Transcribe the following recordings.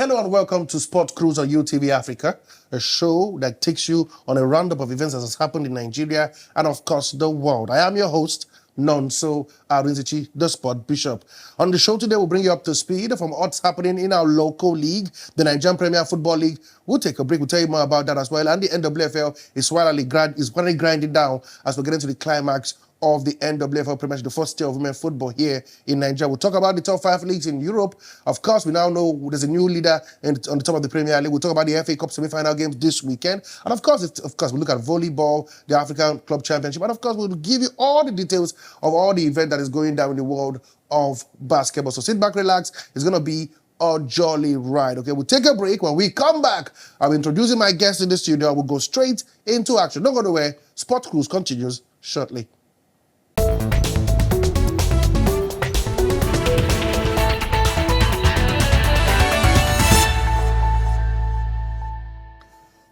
Hello and welcome to Sport Cruise on UTV Africa, a show that takes you on a roundup of events that has happened in Nigeria and, of course, the world. I am your host, Nonso Arinzichi, the Sport Bishop. On the show today, we'll bring you up to speed from what's happening in our local league, the Nigerian Premier Football League. We'll take a break. We'll tell you more about that as well. And the NPFL is finally grinding down as we get into the climax of the NPFL Premiership, the first tier of women's football here in Nigeria. We'll talk about the top 5 leagues in Europe. Of course, we now know there's a new leader on the top of the Premier League. We'll talk about the FA Cup semi-final games this weekend. And of course, we'll look at volleyball, the African Club Championship. And of course, we'll give you all the details of all the event that is going down in the world of basketball. So sit back, relax. It's going to be a jolly ride. Okay, we'll take a break. When we come back, I'm introducing my guest in the studio. We'll go straight into action. Don't go nowhere. Sport Cruise continues shortly.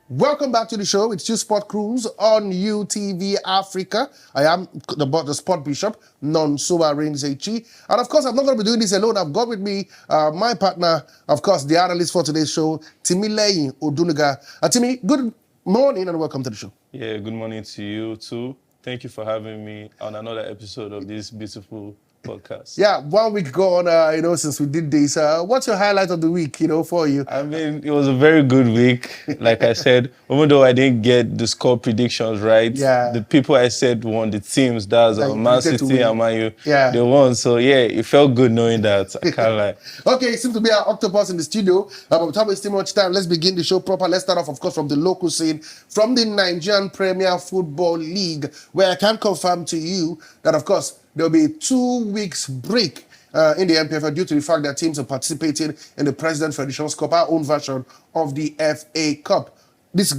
Welcome back to the show. It's your Sport Cruise on UTV Africa. I am the Sport Bishop, Nonso Arinzichi. And of course, I'm not going to be doing this alone. I've got with me my partner, of course, the analyst for today's show, Timileyin Odunuga. Timi, good morning and welcome to the show. Yeah, good morning to you too. Thank you for having me on another episode of this beautiful podcast. Yeah, 1 week gone, since we did this. What's your highlight of the week, for you? I mean, it was a very good week. Like I said, even though I didn't get the score predictions right, the people I said won, the teams, that's Man City and Man U, they won. So yeah, it felt good knowing that. I can't lie. Okay, it seems to be our octopus in the studio. But without wasting much time, let's begin the show proper. Let's start off, of course, from the local scene, from the Nigerian Premier Football League, where I can confirm to you that, of course, there'll be a 2 weeks break in the NPFL due to the fact that teams are participating in the President Federation's Cup, our own version of the FA Cup. This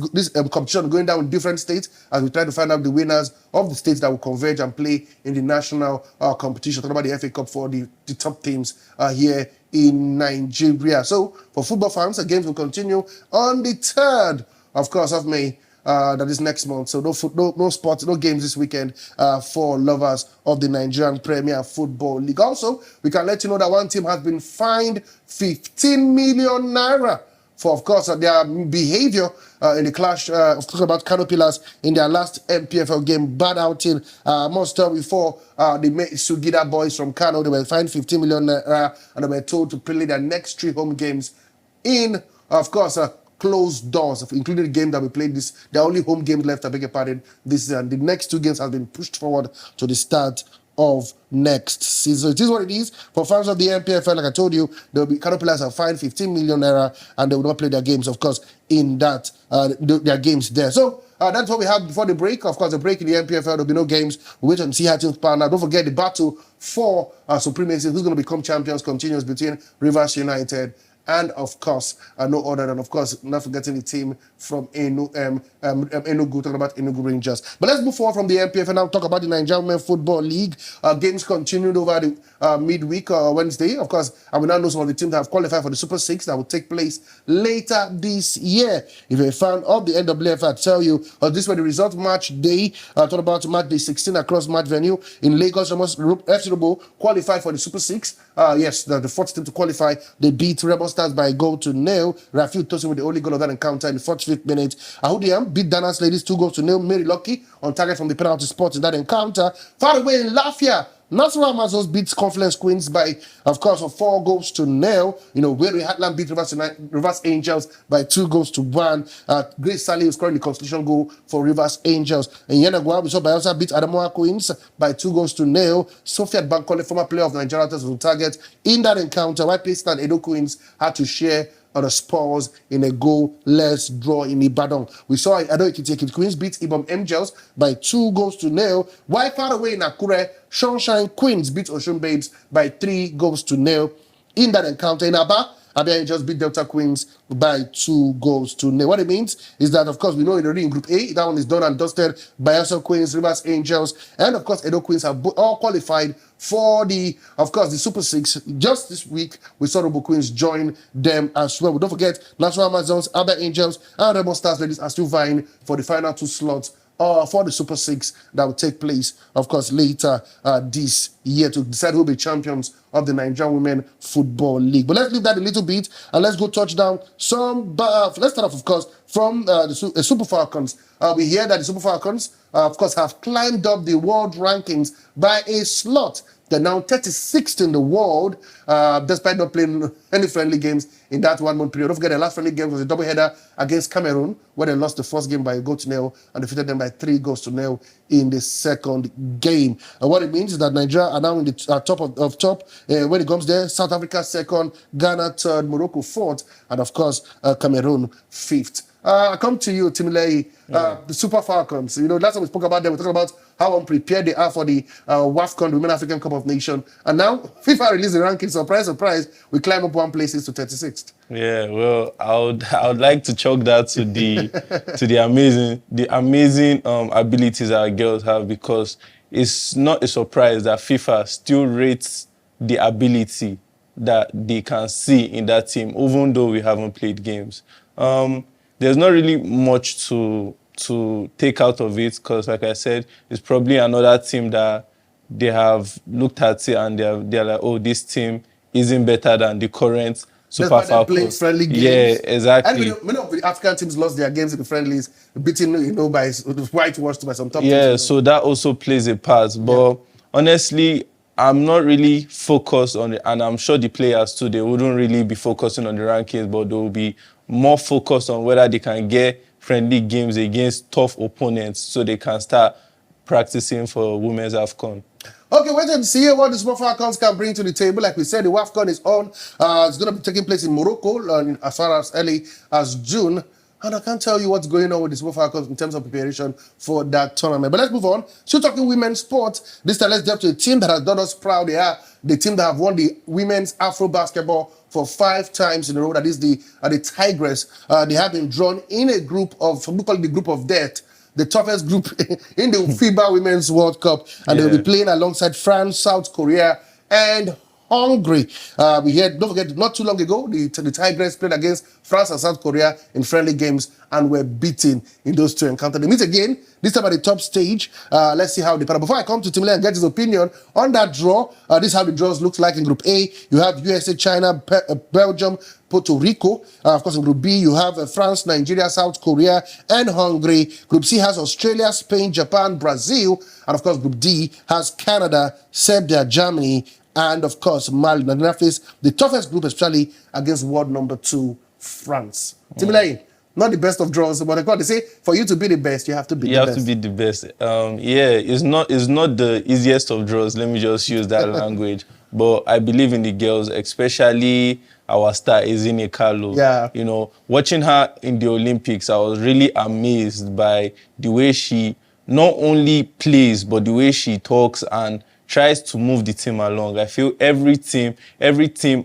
competition going down in different states as we try to find out the winners of the states that will converge and play in the national competition. Talking about the FA Cup for the top teams here in Nigeria. So for football fans, the games will continue on the 3rd, of course, of May. That is next month. So no sports, no games this weekend for lovers of the Nigerian Premier Football League. Also, we can let you know that one team has been fined 15 million naira for, of course, their behavior in the clash, talking about Canopilas in their last NPFL game, bad outing. Must tell before the Sugida boys from Kano, they were fined 15 million naira and they were told to play their next 3 home games in, of course, closed doors, including the game that we played the only home game left, I beg your pardon, this season. The next 2 games have been pushed forward to the start of next season. It is what it is. For fans of the NPFL, like I told you, there will be Canopilas are fined 15 million naira and they will not play their games, of course, in that, their games there. So, that's what we have before the break. Of course, the break in the NPFL, there will be no games. We wait and see how things pan out. Don't forget the battle for supremacy, who's going to become champions, continues between Rivers United and, of course, no other than, of course, not forgetting the team from Enugu, talking about Enugu Rangers. But let's move forward from the NPF and now talk about the Nigerian Women Football League. Games continued over the midweek, Wednesday. Of course, I will now know some of the teams that have qualified for the Super 6 that will take place later this year. If you're a fan of the NWF, I tell you, this was the result match day. Talking about match day 16 across match venue in Lagos. FC Robo qualified for the Super 6. Yes, the 4th team to qualify. They beat Rebel Stars by a goal to nil. Rafiu Tosin with the only goal of that encounter in the 45th minute. Ahudiam beat Danas Ladies 2 goals to nil. Mary Lucky on target from the penalty spot in that encounter. Far away in Lafia, Nasarawa Amazons beats Confluence Queens by, of course, 4 goals to nil. Where Hatland beat Rivers Angels by 2 goals to 1. Grace Sally scoring the consolation goal for Rivers Angels. And Yenagua, we saw Bayelsa beat Adamoa Queens by 2 goals to nil. Sophia Bankole, former player of the Nigerian was on target in that encounter. White Payson and Edo Queens had to share the spoils in a goal-less draw in Ibadan. We saw Ado Ekiti Queens beat Ibom Angels by 2 goals to nil. While far away in Akure, Sunshine Queens beat Ocean Babes by 3 goals to nil. In that encounter in Aba, Abia Angels beat Delta Queens by 2 goals to nil. What it means is that, of course, we know already in Group A, that one is done and dusted. Bayelsa Queens, Rivers Angels, and, of course, Edo Queens have all qualified for the Super 6. Just this week, we saw Robo Queens join them as well. But don't forget, National Amazons, Abba Angels, and Rebel Stars Ladies are still vying for the final 2 slots for the Super Six that will take place, of course, later this year to decide who will be champions of the Nigerian Women Football League. But let's leave that a little bit and let's go touch down some. Let's start off, of course, from the Super Falcons. We hear that the Super Falcons, of course, have climbed up the world rankings by a slot. They're now 36th in the world, despite not playing any friendly games in that 1 month period. Don't forget, the last friendly game was a doubleheader against Cameroon, where they lost the first game by a goal to nil and defeated them by 3 goals to nil in the second game. And what it means is that Nigeria are now in the top of top. When it comes there, South Africa second, Ghana third, Morocco fourth, and of course, Cameroon fifth. I come to you, Timileyin, the Super Falcons. You know, last time we spoke about them, we talked about how unprepared they are for the WAFCON, the Women African Cup of Nations. And now, FIFA released the ranking. Surprise, surprise, we climb up 1 place to 36th. Yeah, well, I would like to chalk that to the amazing abilities our girls have, because it's not a surprise that FIFA still rates the ability that they can see in that team, even though we haven't played games. There's not really much to take out of it, because, like I said, it's probably another team that they have looked at it and they're like, oh, this team isn't better than the current Super Falcons. Friendly games. Yeah, exactly. And many of the African teams lost their games in the friendlies, beaten, by whitewashed by some top teams. Yeah, so that also plays a part. But honestly, I'm not really focused on it, and I'm sure the players too, they wouldn't really be focusing on the rankings, but they will be more focused on whether they can get friendly games against tough opponents so they can start practicing for Women's AFCON. Okay, wait and see what the Super Falcons can bring to the table. Like we said, the WAFCON is on. It's going to be taking place in Morocco as far as early as June. And I can't tell you what's going on with the Super Falcons in terms of preparation for that tournament. But let's move on. Still talking women's sports. This time, let's jump to a team that has done us proud. They are the team that have won the women's Afro basketball for 5 times in a row. That is the Tigress. They have been drawn in a group of, we call it the group of death, the toughest group in the FIBA Women's World Cup. And they'll be playing alongside France, South Korea, and Hungary. We heard, don't forget, not too long ago, the Tigress played against France and South Korea in friendly games and were beaten in those 2 encounters. They meet again, this time at the top stage. Let's see how they play. Before I come to Timileyin and get his opinion on that draw, this is how the draws looks like in Group A. You have USA, China, Belgium, Puerto Rico. Of course, in Group B, you have France, Nigeria, South Korea, and Hungary. Group C has Australia, Spain, Japan, Brazil. And of course, Group D has Canada, Serbia, Germany, and of course, Mali. Now, that is the toughest group, especially against world number 2, France. Timileyin, not the best of draws, but they say for you to be the best, you have to be the best. You have to be the best. It's not the easiest of draws. Let me just use that language. But I believe in the girls, especially our star, Ezine Carlo. Yeah. You know, watching her in the Olympics, I was really amazed by the way she not only plays, but the way she talks and tries to move the team along. I feel every team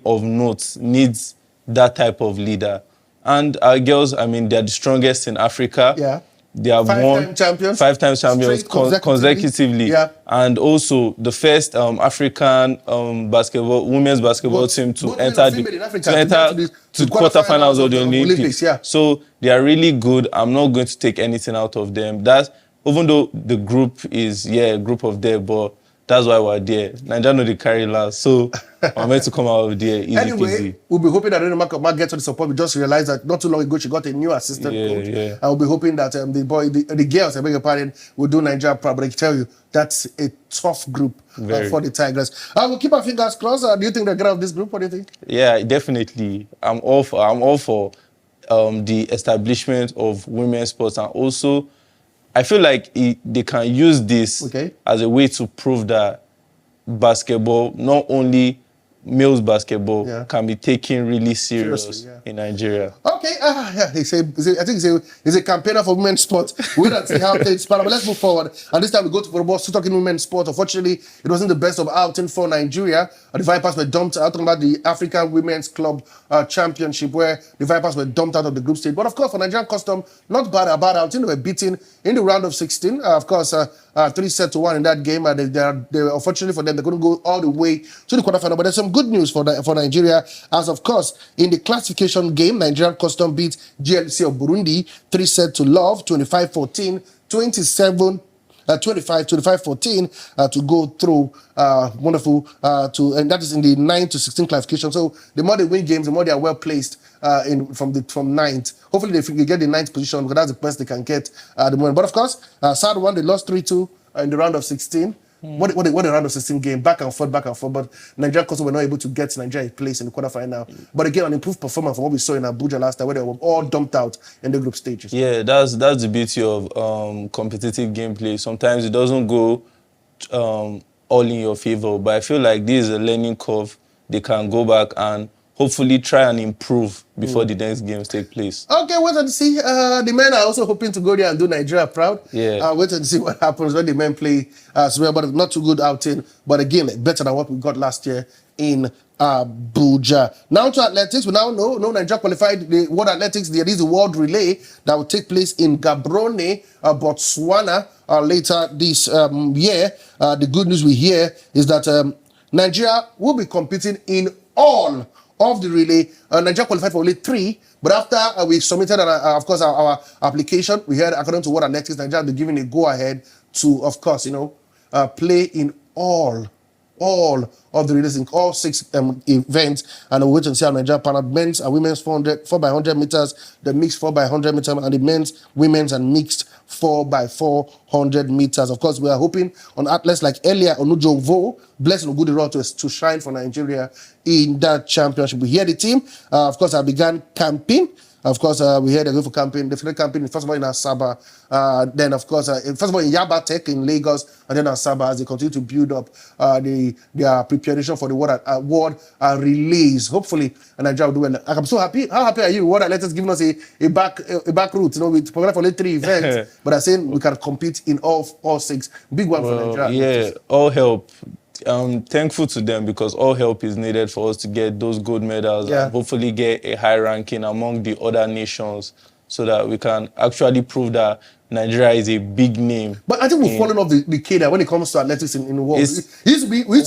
of note needs that type of leader. And our girls, I mean, they're the strongest in Africa. Yeah. They have won 5 times champions consecutively. Yeah. And also the first African women's basketball team to enter the quarterfinals of the Olympics. Yeah. So they are really good. I'm not going to take anything out of them. That's, even though the group is, a group of death, but that's why we're there. Nigeria know they carry last, so I'm meant to come out of there easy peasy. We'll be hoping that Mark gets to the support. We just realized that not too long ago she got a new assistant coach. Yeah. And we'll be hoping that the girls, I beg your pardon, will do Nigeria proud. But I can tell you, that's a tough group for the Tigers. We'll keep our fingers crossed. Do you think they'll get out of this group? What do you think? Yeah, definitely. I'm all for the establishment of women's sports, and also I feel like they can use this as a way to prove that basketball, not only males basketball, can be taken really serious in Nigeria. Okay, I think he's a campaigner for women's sports. We'll see how things pan out. But let's move forward. And this time we go to football, still talking women's sport. Unfortunately, it wasn't the best of outing for Nigeria. The Vipers were dumped out. Talking about the African Women's Club Championship, where the Vipers were dumped out of the group stage. But of course, for Nigerian custom, not bad outing. They were beaten in the round of 16. Of course, 3-1 in that game. They unfortunately for them, they couldn't go all the way to the quarterfinal. But there's some good news for Nigeria, as of course, in the classification game, Nigerian Custom beat GLC of Burundi 3-0, 25-14, 25-14 to go through. Wonderful. And that is in the 9 to 16 classification. So the more they win games, the more they are well placed from ninth. Hopefully they get the ninth position because that's the best they can get at the moment. But of course, sad one, they lost 3-2 in the round of 16. What a round of 16 game, back and forth. But Nigeria also were not able to get Nigeria a place in the quarterfinal. But again, an improved performance from what we saw in Abuja last time, where they were all dumped out in the group stages. Yeah, that's the beauty of competitive gameplay. Sometimes it doesn't go all in your favor, but I feel like this is a learning curve. They can go back and hopefully try and improve before the next games take place. Okay, wait and see. The men are also hoping to go there and do Nigeria proud. Yeah. Wait and see what happens when the men play as well. But not too good outing. But again, better than what we got last year in Abuja. Now to athletics. We now know Nigeria qualified the World Athletics. There is a World Relay that will take place in Gaborone, Botswana, later this year. The good news we hear is that Nigeria will be competing in all of the relay. Nigeria qualified for only 3, but after we submitted, of course, our application, we heard, according to World Athletics, Nigeria will be given a go-ahead to, of course, play in all of the relays in all 6 events, and we'll wait and see how Nigeria pan out. Men's and women's 4x100 meters, the mixed 4x100 meters, and the men's, women's, and mixed 4x400 meters. Of course, we are hoping on athletes like Elia Onujovo, Blessing Ogudiro to shine for Nigeria in that championship. We hear the team. Of course, I began camping. Of course, we heard they go for camping. They finished camping first of all in Asaba. Then, of course, first of all in Yaba Tech in Lagos, and then Asaba as they continue to build up their preparation for the world relays. Hopefully, Nigeria will do well. I'm so happy. How happy are you? World Athletics giving us a back route. We programmed for only 3 events, but I'm saying we can compete in all 6. Big one for Nigeria. Yeah, all help. Thankful to them because all help is needed for us to get those gold medals and hopefully get a high ranking among the other nations so that we can actually prove that Nigeria is a big name. But I think we've fallen off the cadre when it comes to athletics in the world.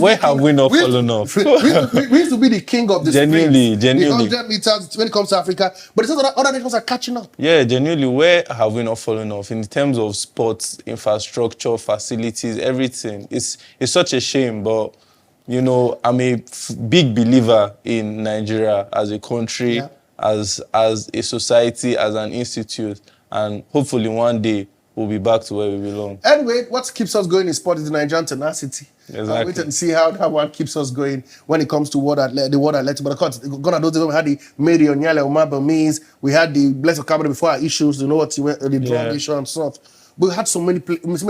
Where have we not fallen off? We used to be the king of the genuinely. The 100 meters when it comes to Africa. But it's not that other nations are catching up. Yeah, genuinely, where have we not fallen off? In terms of sports, infrastructure, facilities, everything. It's such a shame, but, I'm a big believer in Nigeria as a country, as a society, as an institute. And hopefully one day we'll be back to where we belong. Anyway, what keeps us going in sport is the Nigerian tenacity. Exactly. Wait and see how that one keeps us going when it comes to the world athletics. But of course, gonna those we had the Mary Onyale Omaba means, we had the Blessed Cabinet before our issues, the drug issue and stuff. But we had so many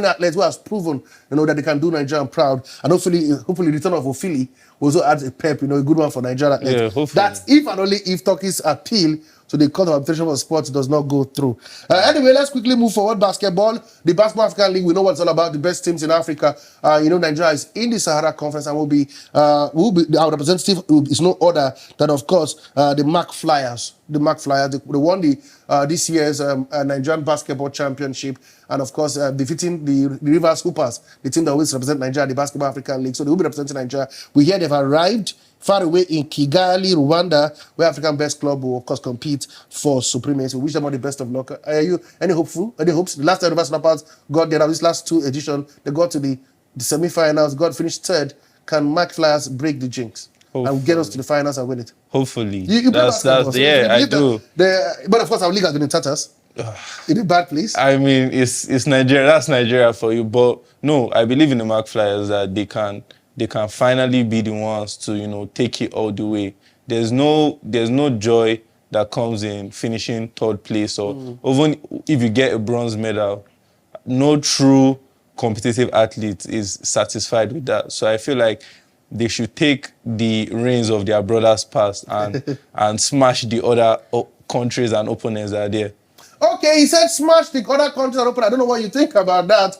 athletes who has proven, that they can do Nigeria proud. And hopefully the return of Ofili also adds a pep, a good one for Nigeria athletes. Yeah, hopefully. That's if and only if Turkey's appeal to the Court of Arbitration for Sports does not go through. Anyway, let's quickly move forward. Basketball. The Basketball African League, we know what it's all about. The best teams in Africa. Nigeria is in the Sahara Conference and will be our representative is no other than, of course, the Mark Flyers. The Mark Flyers. They won this year's Nigerian Basketball Championship. And, of course, defeating the Rivers Hoopers, the team that always represent Nigeria, the Basketball African League. So they will be representing Nigeria. We hear they've arrived far away in Kigali, Rwanda, where African Best Club will, of course, compete for supremacy. We wish them all the best of luck. Are you any hopeful? Any hopes? The last time the Snappers got there, these last 2 editions, they got to the semi-finals, finished 3rd. Can Mark Flyers break the jinx? Hopefully. And get us to the finals and win it? Hopefully. You I do. But, of course, our league has been in tatters. In a bad place. I mean, it's Nigeria. That's Nigeria for you. But no, I believe in the Mark Flyers that they can finally be the ones to take it all the way. There's no joy that comes in finishing 3rd place or even if you get a bronze medal. No true competitive athlete is satisfied with that. So I feel like they should take the reins of their brothers' past and smash the other countries and opponents that are there. Okay, he said smash the other countries and opponents. I don't know what you think about that.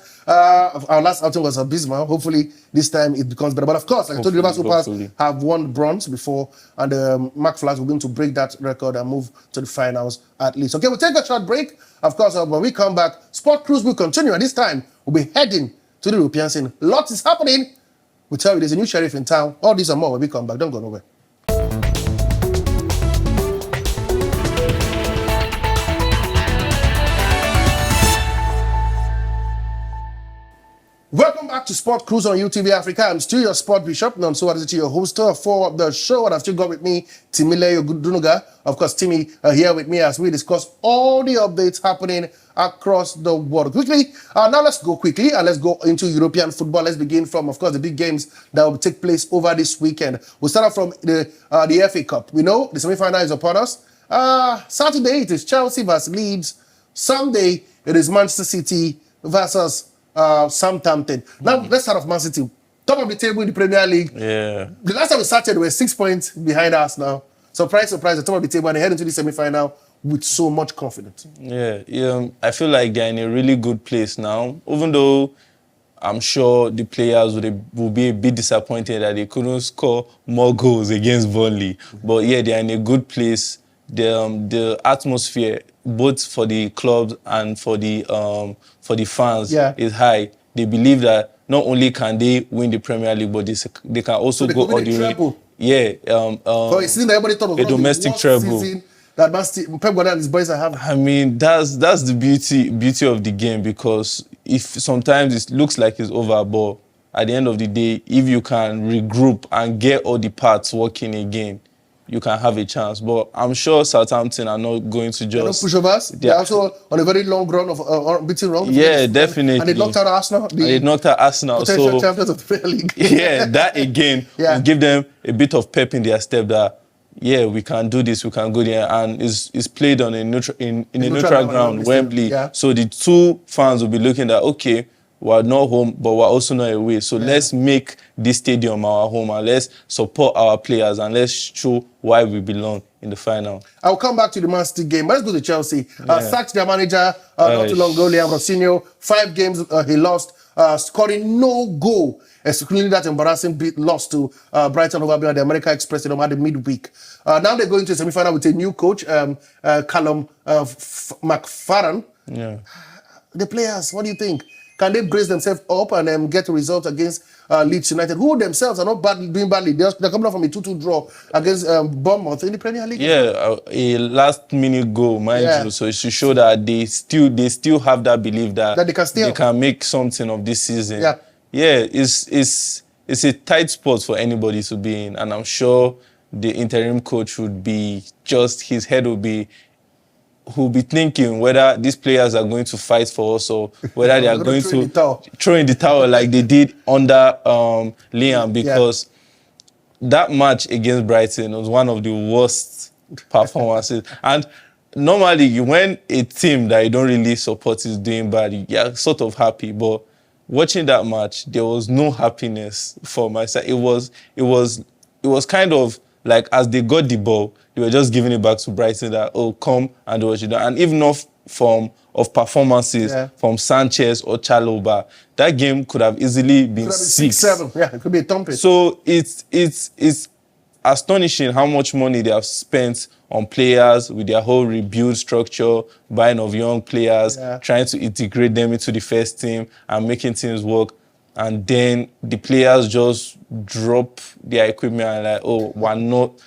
Our last outing was abysmal. Hopefully, this time it becomes better. But of course, like I told you, the Supers have won bronze before, and Mark Flyers will going to break that record and move to the finals at least. Okay, we'll take a short break. Of course, when we come back, Sport Cruise will continue, and this time we'll be heading to the European scene. Lots is happening. We'll tell you there's a new sheriff in town. All these and more when we come back. Don't go nowhere. Welcome back to Sport Cruise on UTV Africa. I'm still your sport bishop, so what is your host for the show. And I've still got with me Timileyin. Of course, Timmy here with me as we discuss all the updates happening across the world. Quickly, now let's go quickly and let's go into European football. Let's begin from, of course, the big games that will take place over this weekend. We'll start off from the FA Cup. We know the semi-final is upon us. Saturday, it is Chelsea versus Leeds. Sunday, it is Manchester City versus Southampton. Now, let's start off Man City. Top of the table in the Premier League. Yeah. The last time we started, we were 6 points behind us now. Surprise, surprise, the top of the table, and they head into the semi-final with so much confidence. Yeah. I feel like they're in a really good place now. Even though I'm sure the players will be a bit disappointed that they couldn't score more goals against Burnley. But yeah, they're in a good place. The atmosphere, both for the clubs and for the fans, is high. They believe that not only can they win the Premier League, but they can also go all the way. Yeah. A domestic treble. That Pep Guardiola and his boys are having. I mean, that's the beauty of the game, because if sometimes it looks like it's over, but at the end of the day, if you can regroup and get all the parts working again, you can have a chance. But I'm sure Southampton are not going to just... They're not pushovers. They're also on a very long run of beating run. Yeah, definitely. And they knocked out Arsenal. Potential champions of the Premier League. Yeah, that again will give them a bit of pep in their step that, yeah, we can do this, we can go there. And it's played on a neutral ground, Wembley. Yeah. So the two fans will be looking at, okay, we're not home, but we're also not away. So let's make this stadium our home, and let's support our players, and let's show why we belong in the final. I'll come back to the Man City game. Let's go to Chelsea. Sacked their manager not too long ago, Liam Rossini. 5 games he lost, scoring no goal, excluding that embarrassing loss to Brighton over the American Express at the midweek. Now they're going to the semi-final with a new coach, Callum McFarlane. Yeah. The players, what do you think? Can they brace themselves up and get a result against Leeds United, who themselves are not doing badly? They're coming up from a 2-2 draw against Bournemouth in the Premier League. Yeah, a last-minute goal, mind you. So it should show that they still have that belief that they can make something of this season. Yeah, it's a tight spot for anybody to be in, and I'm sure the interim coach would be his head will be thinking whether these players are going to fight for us or whether they are going to throw in the towel like they did under Liam, because that match against Brighton was one of the worst performances. And normally, when a team that you don't really support is doing bad, you're sort of happy. But watching that match, there was no happiness for my side. It was kind of like, as they got the ball, they were just giving it back to Brighton that, oh, come and do what you do. And even off performances from Sanchez or Chalobah, that game could have easily been 6-7. Yeah, it could be a thumping. So it's astonishing how much money they have spent on players with their whole rebuild structure, buying of young players, trying to integrate them into the first team and making teams work. And then the players just drop their equipment and like, oh, we're not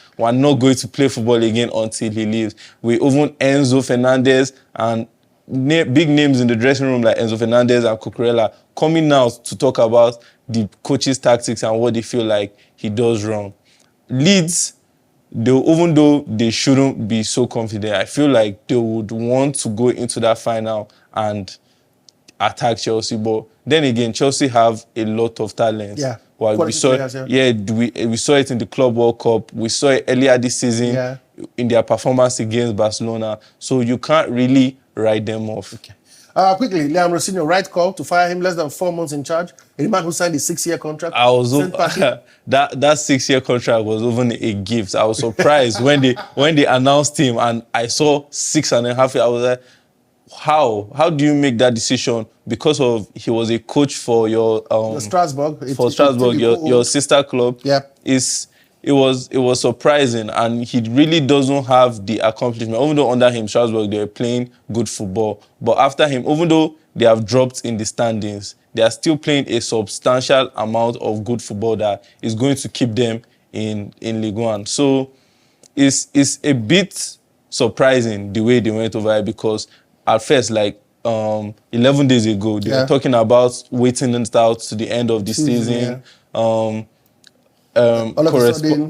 going to play football again until he leaves. We even Enzo Fernandez and big names in the dressing room like Enzo Fernandez and Cucurella coming out to talk about the coach's tactics and what they feel like he does wrong. Leeds, even though they shouldn't be so confident, I feel like they would want to go into that final and attack Chelsea. But then again, Chelsea have a lot of talent. Yeah. Well, we saw we saw it in the Club World Cup. We saw it earlier this season in their performance against Barcelona. So you can't really write them off. Okay. Quickly, Liam Rossini, right call to fire him less than 4 months in charge. A man who signed a 6-year contract. That 6-year contract was even a gift. I was surprised when they announced him and I saw 6.5 years. I was like, how do you make that decision? Because he was a coach for your Strasbourg. Your sister club. Yeah. It was surprising, and he really doesn't have the accomplishment. Even though under him, Strasbourg, they were playing good football. But after him, even though they have dropped in the standings, they are still playing a substantial amount of good football that is going to keep them in Ligue 1. So it's a bit surprising the way they went over it, because at first, like, 11 days ago. They were talking about waiting it out to the end of the season.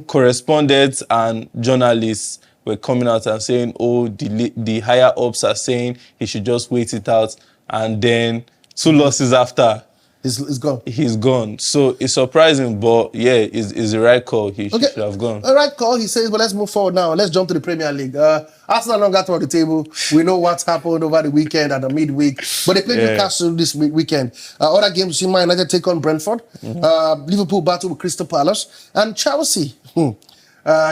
Correspondents and journalists were coming out and saying, oh, the higher ups are saying he should just wait it out. And then 2 losses after, he's gone. He's gone. So it's surprising, but yeah, it's the right call. He should have gone. The right call, he says, but let's move forward now. Let's jump to the Premier League. Arsenal don't got to the table. We know what's happened over the weekend and the midweek. But they played Newcastle this weekend. Other games, see Man United take on Brentford. Liverpool battle with Crystal Palace. And Chelsea.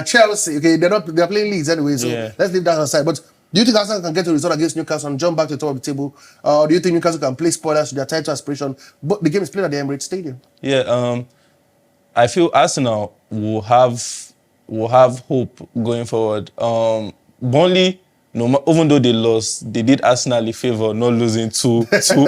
Chelsea, okay, they're playing leagues anyway, so let's leave that aside. But do you think Arsenal can get a result against Newcastle and jump back to the top of the table? Or do you think Newcastle can play spoilers to their title aspiration? But the game is played at the Emirates Stadium. Yeah, I feel Arsenal will have hope going forward. Burnley, even though they lost, they did Arsenal a favor, not losing too bad. So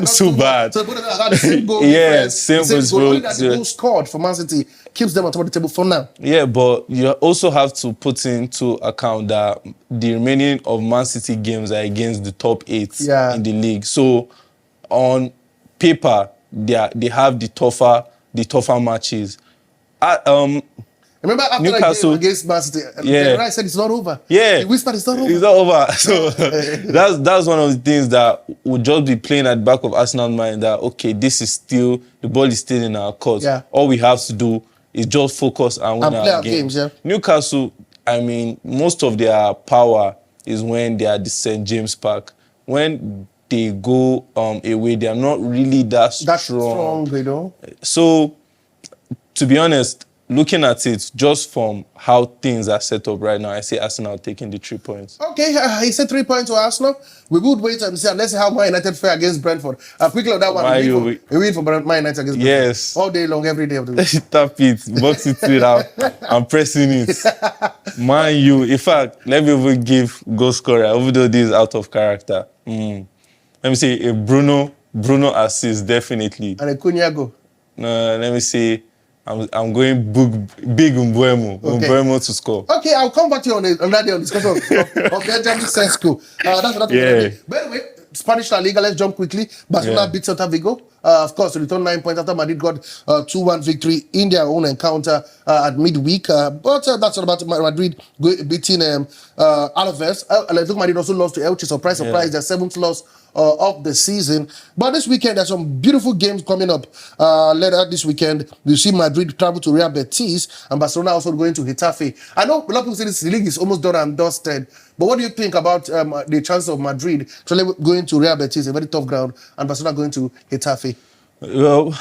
the same goal. Same goal. Only that the goal scored for Man City keeps them on top of the table for now. Yeah, but you also have to put into account that the remaining of Man City games are against the top 8 in the league. So on paper, they have the tougher matches. Remember after Newcastle that game against Man City, I said it's not over. Yeah. He whispered it's not over. It's not over. So that's one of the things that would just be playing at the back of Arsenal's mind that, okay, the ball is still in our court. Yeah. All we have to do is just focus and win our games. Newcastle, I mean, most of their power is when they are at the St. James Park. When they go away, they are not really that strong. You know? So, to be honest, looking at it just from how things are set up right now, I see Arsenal taking the 3 points. Okay, he said 3 points to Arsenal. We would wait and see. Let's see how Man United fare against Brentford. Quickly on that one, we win for Man United against Brentford. Yes. All day long, every day of the week. Tap it, box it out. I'm pressing it. Man U. In fact, let me even give goal scorer, even though this is out of character. Let me say a Bruno assist, definitely. And a Cunha goal. No, let me say I'm going big Mbeumo to score. Okay, I'll come back to you on that day on discussion of Benjamin Sesko. That's By the way, Spanish La Liga, let's jump quickly. Barcelona beat Celta Vigo. Of course, to return 9 points after Madrid got 2-1 victory in their own encounter at midweek. But that's all about Madrid beating Alaves. Atletico Madrid also lost to Elche. Surprise, their 7th loss of the season. But this weekend, there's some beautiful games coming up. Later this weekend, you see Madrid travel to Real Betis and Barcelona also going to Getafe. I know a lot of people say this league is almost done and dusted. But what do you think about the chance of Madrid going to Real Betis, a very tough ground, and Barcelona going to Getafe? Well,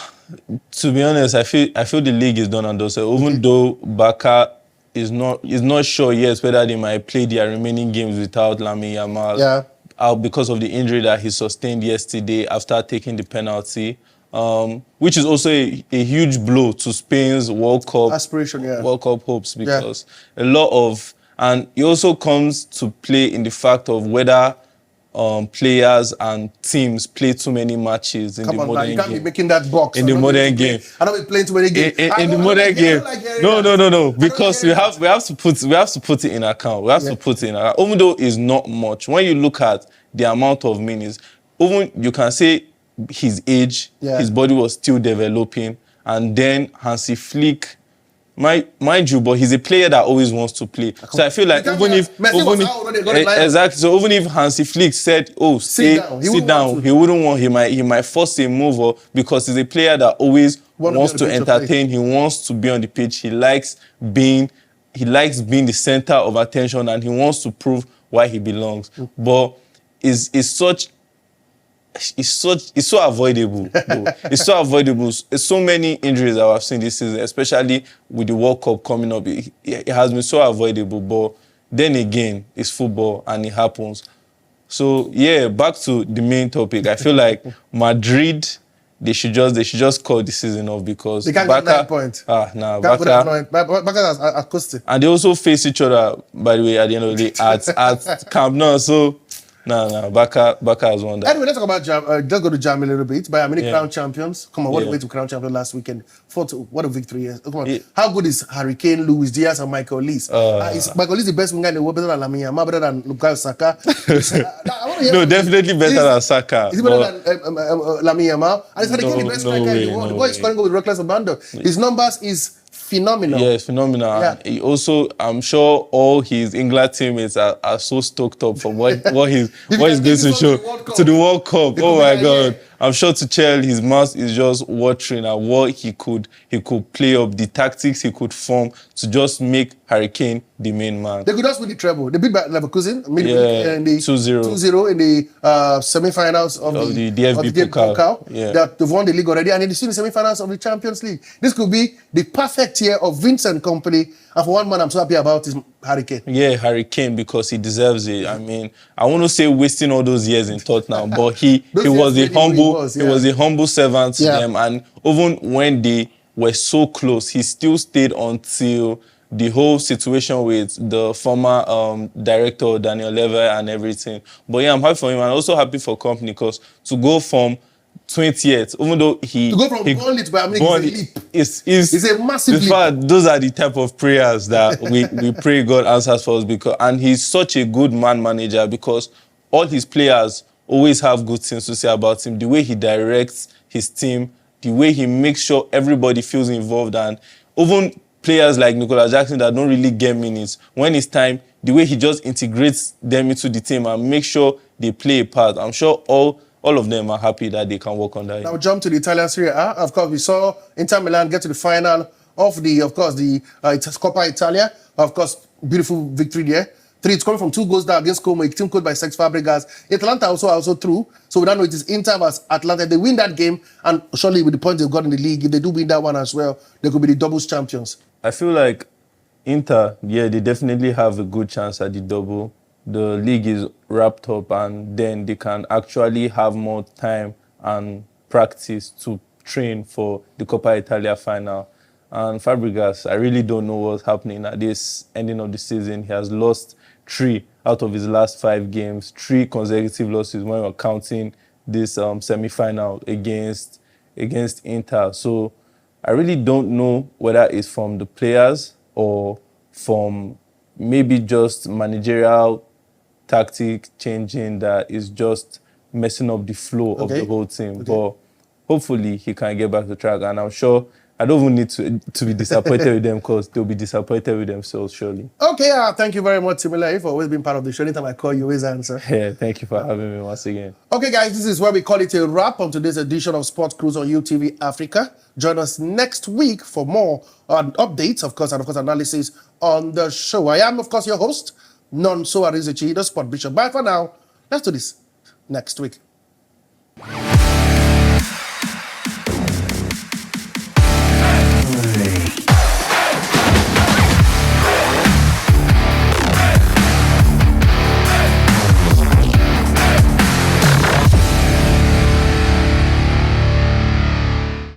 to be honest, I feel the league is done and dusted. Even though Barca is not sure yet whether they might play their remaining games without Lamine Yamal. Out because of the injury that he sustained yesterday after taking the penalty, which is also a huge blow to Spain's World Cup aspiration, World Cup hopes, because a lot of, and it also comes to play in the fact of whether players and teams play too many matches in the modern game. You can't be making that box in the modern game. I don't be playing too many games. In the modern game, no. Because we have to put it in account. We have to put it in account. Even though it's not much, when you look at the amount of minutes, even you can say his age, his body was still developing, and then Hansi Flick. Mind you, but he's a player that always wants to play. So I feel like even if Hansi Flick said, "Oh, sit down," he wouldn't want. He might force a move, because he's a player that always wants to entertain. He wants to be on the pitch. He likes being the center of attention, and he wants to prove why he belongs. But it's so avoidable. It's so avoidable. It's so many injuries that I've seen this season, especially with the World Cup coming up. It has been so avoidable. But then again, it's football and it happens. So back to the main topic. I feel like Madrid, they should just call the season off, because they can't get 9 points. Barca has coasted. And they also face each other, by the way, at the end of the day at Camp Nou. So No. Barca has won that. Anyway, let's talk about Jam. Let's go to Jam a little bit. Bayern Munich crown champions. Come on, what a way to crown champion last weekend. What a victory! Come on. How good is Harry Kane, Luis Diaz, and Michael Olise? Is Michael Olise the best winger in the world, better than Lamine Yamal, better than Bukayo Saka? No, definitely better than Saka. Is he better than Lamine Yamal? And is Harry Kane the best striker in the world? The boy is scoring with reckless abandon. His numbers is phenomenal. Yeah, it's phenomenal. Yeah. He also, I'm sure all his England teammates are so stoked up for what he's going to show to the World Cup. Oh my God. I'm sure Tuchel, his mouth is just watering at what he could play up, the tactics he could form to just make Harry Kane the main man. They could just win the treble. They beat Leverkusen in the 2-0 in the semi-finals of the DFB Pokal. Yeah. They've won the league already, and in the semi-finals of the Champions League. This could be the perfect year of Vincent Kompany. And for one man, I'm so happy about is Harry Kane. Yeah, Harry Kane, because he deserves it. I mean, I want to say wasting all those years in Tottenham, but he was a humble servant to them, and even when they were so close, he still stayed until the whole situation with the former director Daniel Levy and everything. But yeah, I'm happy for him, and also happy for Kompany, because to go from 20th, even though to go from Burnley to Bayern Munich is a massive leap. In fact, those are the type of prayers that we pray God answers for us, and he's such a good manager, because all his players always have good things to say about him. The way he directs his team, the way he makes sure everybody feels involved, and even players like Nicolas Jackson that don't really get minutes, when it's time, the way he just integrates them into the team and makes sure they play a part. I'm sure all of them are happy that they can work on that. Now jump to the Italian Serie A. Of course, we saw Inter Milan get to the final of the Coppa Italia. Of course, beautiful victory there. It's coming from 2 goals down against Como, a team coached by Cesc Fabregas. Atalanta also through. So we don't know it is Inter versus Atlanta. They win that game, and surely with the points they've got in the league, if they do win that one as well, they could be the doubles champions. I feel like Inter, they definitely have a good chance at the double. The league is wrapped up, and then they can actually have more time and practice to train for the Coppa Italia final. And Fabregas, I really don't know what's happening at this ending of the season. He has lost 3 out of his last 5 games, 3 consecutive losses when we're counting this semi-final against Inter. So I really don't know whether it's from the players or from maybe just managerial tactic changing that is just messing up the flow of the whole team. But hopefully he can get back to track, and I'm sure I don't even need to be disappointed with them, because they'll be disappointed with themselves, surely. Okay, thank you very much, Timileyin, for always being part of the show. Anytime I call you, always answer. Yeah, thank you for having me once again. Okay, guys, this is where we call it a wrap on today's edition of Sports Cruise on UTV Africa. Join us next week for more updates, of course, and analysis on the show. I am, of course, your host, Nonso Arizichi, the Sport Bishop. Bye for now. Let's do this next week.